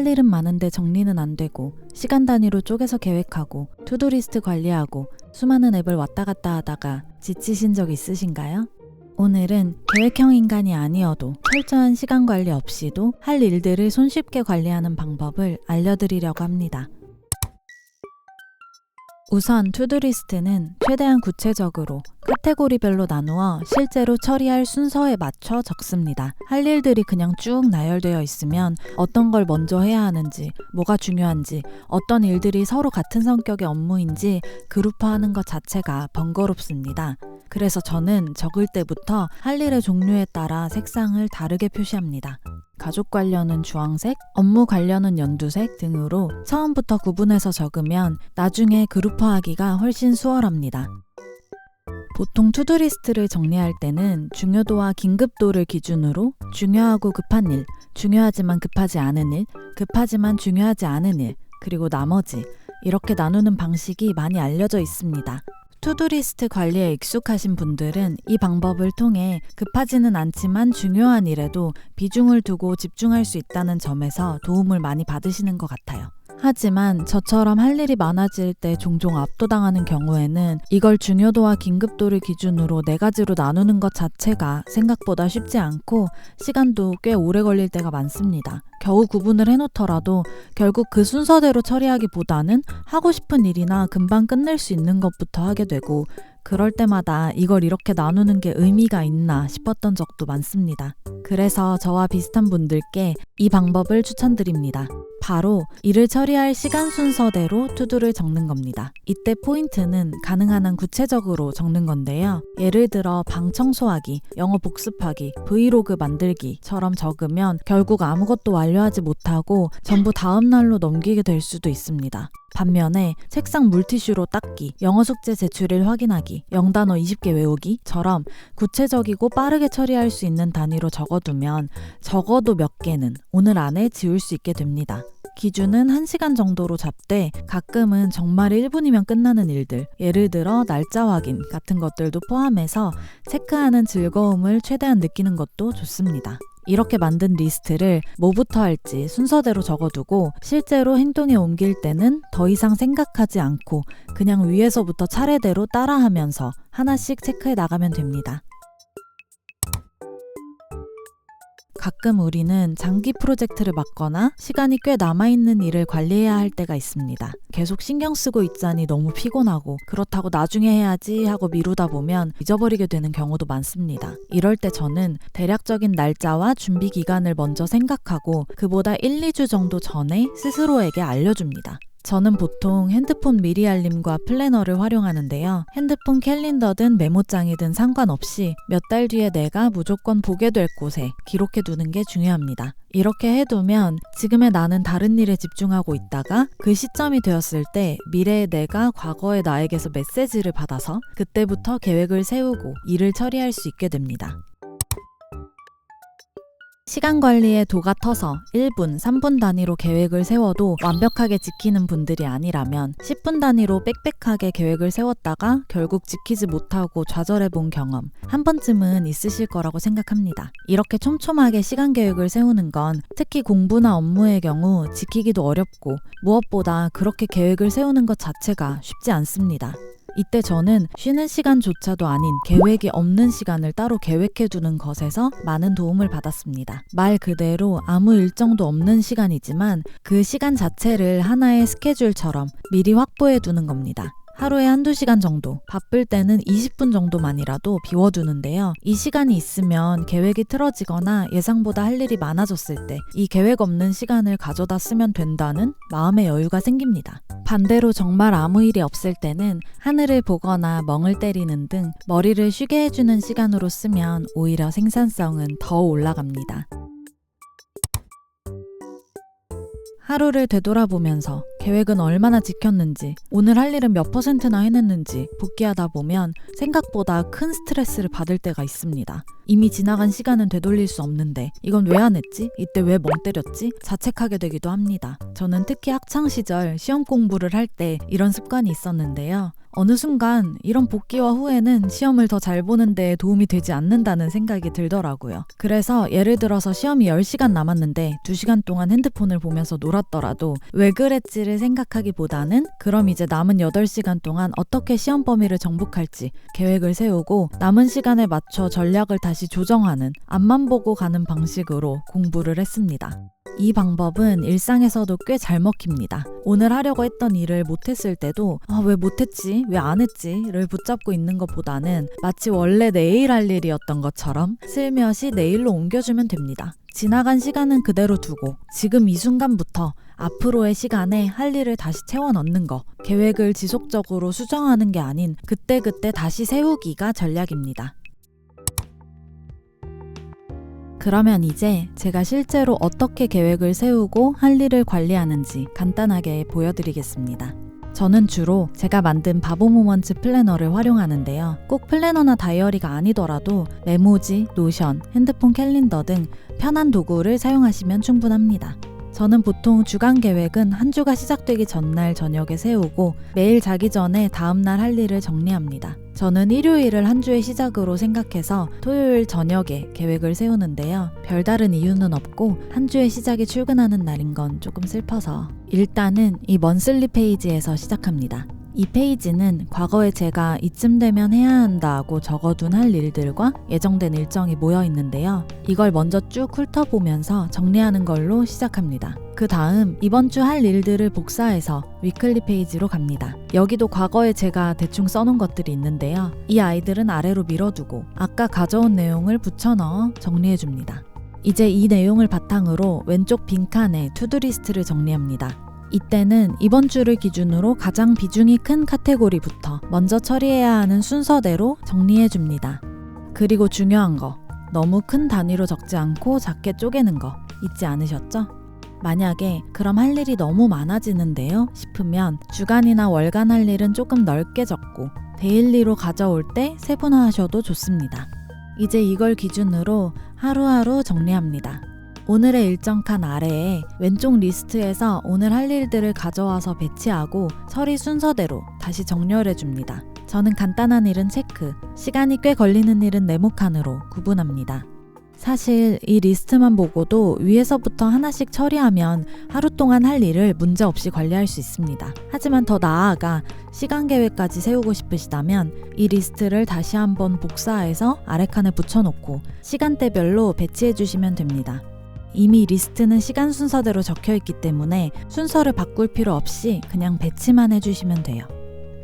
할 일은 많은데 정리는 안 되고 시간 단위로 쪼개서 계획하고 투두리스트 관리하고 수많은 앱을 왔다 갔다 하다가 지치신 적 있으신가요? 오늘은 계획형 인간이 아니어도 철저한 시간 관리 없이도 할 일들을 손쉽게 관리하는 방법을 알려드리려고 합니다. 우선 투두리스트는 최대한 구체적으로 카테고리별로 나누어 실제로 처리할 순서에 맞춰 적습니다. 할 일들이 그냥 쭉 나열되어 있으면 어떤 걸 먼저 해야 하는지, 뭐가 중요한지, 어떤 일들이 서로 같은 성격의 업무인지 그룹화하는 것 자체가 번거롭습니다. 그래서 저는 적을 때부터 할 일의 종류에 따라 색상을 다르게 표시합니다. 가족 관련은 주황색, 업무 관련은 연두색 등으로 처음부터 구분해서 적으면 나중에 그룹화하기가 훨씬 수월합니다. 보통 투두리스트를 정리할 때는 중요도와 긴급도를 기준으로 중요하고 급한 일, 중요하지만 급하지 않은 일, 급하지만 중요하지 않은 일, 그리고 나머지 이렇게 나누는 방식이 많이 알려져 있습니다. 투두리스트 관리에 익숙하신 분들은 이 방법을 통해 급하지는 않지만 중요한 일에도 비중을 두고 집중할 수 있다는 점에서 도움을 많이 받으시는 것 같아요. 하지만 저처럼 할 일이 많아질 때 종종 압도당하는 경우에는 이걸 중요도와 긴급도를 기준으로 4가지로 나누는 것 자체가 생각보다 쉽지 않고 시간도 꽤 오래 걸릴 때가 많습니다. 겨우 구분을 해놓더라도 결국 그 순서대로 처리하기보다는 하고 싶은 일이나 금방 끝낼 수 있는 것부터 하게 되고 그럴 때마다 이걸 이렇게 나누는 게 의미가 있나 싶었던 적도 많습니다. 그래서 저와 비슷한 분들께 이 방법을 추천드립니다. 바로 일을 처리할 시간 순서대로 투두를 적는 겁니다. 이때 포인트는 가능한 한 구체적으로 적는 건데요. 예를 들어 방 청소하기, 영어 복습하기, 브이로그 만들기처럼 적으면 결국 아무것도 완료하지 못하고 전부 다음 날로 넘기게 될 수도 있습니다. 반면에 책상 물티슈로 닦기, 영어 숙제 제출일 확인하기, 영단어 20개 외우기처럼 구체적이고 빠르게 처리할 수 있는 단위로 적어두면 적어도 몇 개는 오늘 안에 지울 수 있게 됩니다. 기준은 1시간 정도로 잡되 가끔은 정말 1분이면 끝나는 일들, 예를 들어 날짜 확인 같은 것들도 포함해서 체크하는 즐거움을 최대한 느끼는 것도 좋습니다. 이렇게 만든 리스트를 뭐부터 할지 순서대로 적어두고 실제로 행동에 옮길 때는 더 이상 생각하지 않고 그냥 위에서부터 차례대로 따라하면서 하나씩 체크해 나가면 됩니다. 가끔 우리는 장기 프로젝트를 맡거나 시간이 꽤 남아있는 일을 관리해야 할 때가 있습니다. 계속 신경 쓰고 있자니 너무 피곤하고 그렇다고 나중에 해야지 하고 미루다 보면 잊어버리게 되는 경우도 많습니다. 이럴 때 저는 대략적인 날짜와 준비 기간을 먼저 생각하고 그보다 1, 2주 정도 전에 스스로에게 알려줍니다. 저는 보통 핸드폰 미리 알림과 플래너를 활용하는데요. 핸드폰 캘린더든 메모장이든 상관없이 몇 달 뒤에 내가 무조건 보게 될 곳에 기록해 두는 게 중요합니다. 이렇게 해두면 지금의 나는 다른 일에 집중하고 있다가 그 시점이 되었을 때 미래의 내가 과거의 나에게서 메시지를 받아서 그때부터 계획을 세우고 일을 처리할 수 있게 됩니다. 시간 관리에 도가 터서 1분, 3분 단위로 계획을 세워도 완벽하게 지키는 분들이 아니라면 10분 단위로 빽빽하게 계획을 세웠다가 결국 지키지 못하고 좌절해본 경험 한 번쯤은 있으실 거라고 생각합니다. 이렇게 촘촘하게 시간 계획을 세우는 건 특히 공부나 업무의 경우 지키기도 어렵고 무엇보다 그렇게 계획을 세우는 것 자체가 쉽지 않습니다. 이때 저는 쉬는 시간조차도 아닌 계획이 없는 시간을 따로 계획해두는 것에서 많은 도움을 받았습니다. 말 그대로 아무 일정도 없는 시간이지만 그 시간 자체를 하나의 스케줄처럼 미리 확보해두는 겁니다. 하루에 1-2시간 정도, 바쁠 때는 20분 정도만이라도 비워두는데요. 이 시간이 있으면 계획이 틀어지거나 예상보다 할 일이 많아졌을 때 이 계획 없는 시간을 가져다 쓰면 된다는 마음의 여유가 생깁니다. 반대로 정말 아무 일이 없을 때는 하늘을 보거나 멍을 때리는 등 머리를 쉬게 해주는 시간으로 쓰면 오히려 생산성은 더 올라갑니다. 하루를 되돌아보면서 계획은 얼마나 지켰는지, 오늘 할 일은 몇 %나 해냈는지 복기하다 보면 생각보다 큰 스트레스를 받을 때가 있습니다. 이미 지나간 시간은 되돌릴 수 없는데 이건 왜 안 했지? 이때 왜 멍 때렸지? 자책하게 되기도 합니다. 저는 특히 학창시절 시험 공부를 할 때 이런 습관이 있었는데요. 어느 순간 이런 복귀와 후회는 시험을 더 잘 보는 데 도움이 되지 않는다는 생각이 들더라고요. 그래서 예를 들어서 시험이 10시간 남았는데 2시간 동안 핸드폰을 보면서 놀았더라도 왜 그랬지를 생각하기보다는 그럼 이제 남은 8시간 동안 어떻게 시험 범위를 정복할지 계획을 세우고 남은 시간에 맞춰 전략을 다시 조정하는, 앞만 보고 가는 방식으로 공부를 했습니다. 이 방법은 일상에서도 꽤 잘 먹힙니다. 오늘 하려고 했던 일을 못했을 때도 왜 못했지? 왜 안 했지? 를 붙잡고 있는 것보다는 마치 원래 내일 할 일이었던 것처럼 슬며시 내일로 옮겨주면 됩니다. 지나간 시간은 그대로 두고 지금 이 순간부터 앞으로의 시간에 할 일을 다시 채워 넣는 거, 계획을 지속적으로 수정하는 게 아닌 그때그때 다시 세우기가 전략입니다. 그러면 이제 제가 실제로 어떻게 계획을 세우고 할 일을 관리하는지 간단하게 보여드리겠습니다. 저는 주로 제가 만든 바보 모먼츠 플래너를 활용하는데요. 꼭 플래너나 다이어리가 아니더라도 메모지, 노션, 핸드폰 캘린더 등 편한 도구를 사용하시면 충분합니다. 저는 보통 주간 계획은 한 주가 시작되기 전날 저녁에 세우고 매일 자기 전에 다음날 할 일을 정리합니다. 저는 일요일을 한 주의 시작으로 생각해서 토요일 저녁에 계획을 세우는데요. 별다른 이유는 없고 한 주의 시작이 출근하는 날인 건 조금 슬퍼서 일단은 이 먼슬리 페이지에서 시작합니다. 이 페이지는 과거에 제가 이쯤 되면 해야 한다고 적어둔 할 일들과 예정된 일정이 모여 있는데요. 이걸 먼저 쭉 훑어보면서 정리하는 걸로 시작합니다. 그 다음 이번 주 할 일들을 복사해서 위클리 페이지로 갑니다. 여기도 과거에 제가 대충 써놓은 것들이 있는데요. 이 아이들은 아래로 밀어두고 아까 가져온 내용을 붙여넣어 정리해줍니다. 이제 이 내용을 바탕으로 왼쪽 빈칸에 투두리스트를 정리합니다. 이때는 이번 주를 기준으로 가장 비중이 큰 카테고리부터 먼저 처리해야 하는 순서대로 정리해줍니다. 그리고 중요한 거, 너무 큰 단위로 적지 않고 작게 쪼개는 거 잊지 않으셨죠? 만약에 그럼 할 일이 너무 많아지는데요 싶으면 주간이나 월간 할 일은 조금 넓게 적고 데일리로 가져올 때 세분화하셔도 좋습니다. 이제 이걸 기준으로 하루하루 정리합니다. 오늘의 일정 칸 아래에 왼쪽 리스트에서 오늘 할 일들을 가져와서 배치하고 처리 순서대로 다시 정렬해 줍니다. 저는 간단한 일은 체크, 시간이 꽤 걸리는 일은 네모 칸으로 구분합니다. 사실 이 리스트만 보고도 위에서부터 하나씩 처리하면 하루 동안 할 일을 문제없이 관리할 수 있습니다. 하지만 더 나아가 시간 계획까지 세우고 싶으시다면 이 리스트를 다시 한번 복사해서 아래 칸에 붙여놓고 시간대별로 배치해 주시면 됩니다. 이미 리스트는 시간 순서대로 적혀있기 때문에 순서를 바꿀 필요 없이 그냥 배치만 해주시면 돼요.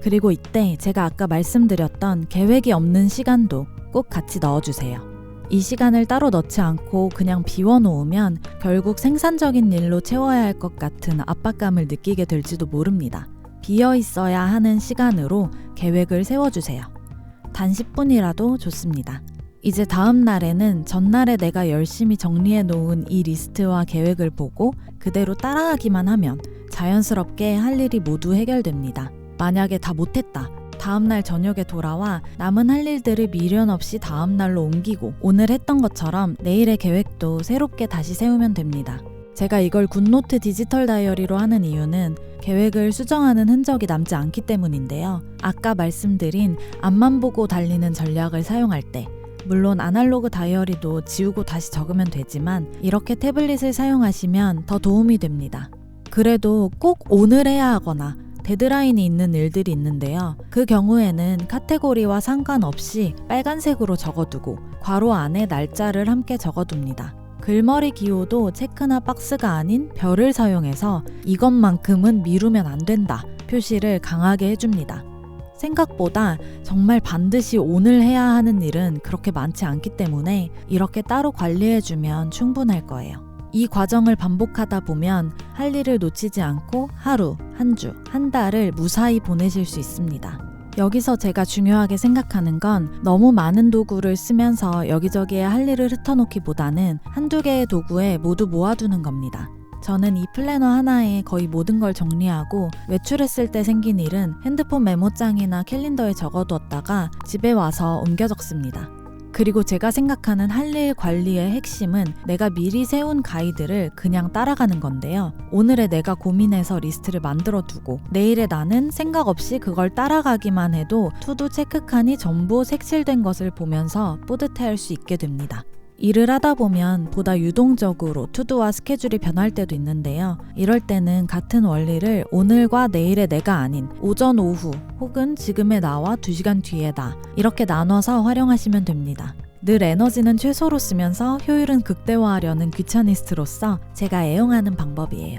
그리고 이때 제가 아까 말씀드렸던 계획이 없는 시간도 꼭 같이 넣어주세요. 이 시간을 따로 넣지 않고 그냥 비워놓으면 결국 생산적인 일로 채워야 할 것 같은 압박감을 느끼게 될지도 모릅니다. 비어있어야 하는 시간으로 계획을 세워주세요. 단 10분이라도 좋습니다. 이제 다음 날에는 전날에 내가 열심히 정리해 놓은 이 리스트와 계획을 보고 그대로 따라하기만 하면 자연스럽게 할 일이 모두 해결됩니다. 만약에 다 못했다. 다음날 저녁에 돌아와 남은 할 일들을 미련 없이 다음날로 옮기고 오늘 했던 것처럼 내일의 계획도 새롭게 다시 세우면 됩니다. 제가 이걸 굿노트 디지털 다이어리로 하는 이유는 계획을 수정하는 흔적이 남지 않기 때문인데요. 아까 말씀드린 앞만 보고 달리는 전략을 사용할 때 물론 아날로그 다이어리도 지우고 다시 적으면 되지만 이렇게 태블릿을 사용하시면 더 도움이 됩니다. 그래도 꼭 오늘 해야 하거나 데드라인이 있는 일들이 있는데요. 그 경우에는 카테고리와 상관없이 빨간색으로 적어두고 괄호 안에 날짜를 함께 적어둡니다. 글머리 기호도 체크나 박스가 아닌 별을 사용해서 이것만큼은 미루면 안 된다 표시를 강하게 해줍니다. 생각보다 정말 반드시 오늘 해야 하는 일은 그렇게 많지 않기 때문에 이렇게 따로 관리해주면 충분할 거예요. 이 과정을 반복하다 보면 할 일을 놓치지 않고 하루, 한 주, 한 달을 무사히 보내실 수 있습니다. 여기서 제가 중요하게 생각하는 건 너무 많은 도구를 쓰면서 여기저기에 할 일을 흩어놓기보다는 한두 개의 도구에 모두 모아두는 겁니다. 저는 이 플래너 하나에 거의 모든 걸 정리하고 외출했을 때 생긴 일은 핸드폰 메모장이나 캘린더에 적어두었다가 집에 와서 옮겨 적습니다. 그리고 제가 생각하는 할 일 관리의 핵심은 내가 미리 세운 가이드를 그냥 따라가는 건데요. 오늘의 내가 고민해서 리스트를 만들어 두고 내일의 나는 생각 없이 그걸 따라가기만 해도 투두 체크칸이 전부 색칠된 것을 보면서 뿌듯해할 수 있게 됩니다. 일을 하다 보면 보다 유동적으로 투두와 스케줄이 변할 때도 있는데요. 이럴 때는 같은 원리를 오늘과 내일의 내가 아닌 오전, 오후 혹은 지금의 나와 2시간 뒤의 나 이렇게 나눠서 활용하시면 됩니다. 늘 에너지는 최소로 쓰면서 효율은 극대화하려는 귀차니스트로서 제가 애용하는 방법이에요.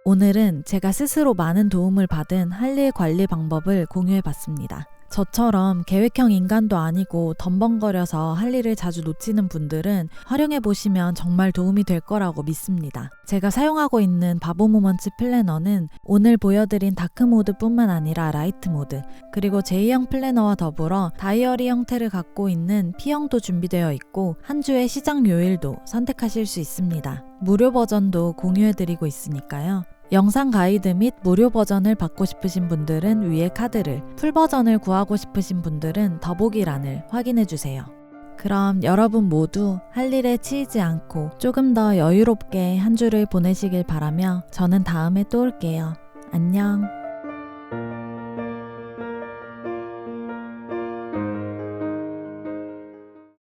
오늘은 제가 스스로 많은 도움을 받은 할 일 관리 방법을 공유해봤습니다. 저처럼 계획형 인간도 아니고 덤벙거려서 할 일을 자주 놓치는 분들은 활용해보시면 정말 도움이 될 거라고 믿습니다. 제가 사용하고 있는 바보 모먼츠 플래너는 오늘 보여드린 다크 모드 뿐만 아니라 라이트 모드, 그리고 J형 플래너와 더불어 다이어리 형태를 갖고 있는 P형도 준비되어 있고 한 주의 시작 요일도 선택하실 수 있습니다. 무료 버전도 공유해드리고 있으니까요. 영상 가이드 및 무료 버전을 받고 싶으신 분들은 위에 카드를, 풀 버전을 구하고 싶으신 분들은 더보기란을 확인해주세요. 그럼 여러분 모두 할 일에 치이지 않고 조금 더 여유롭게 한 주를 보내시길 바라며 저는 다음에 또 올게요. 안녕.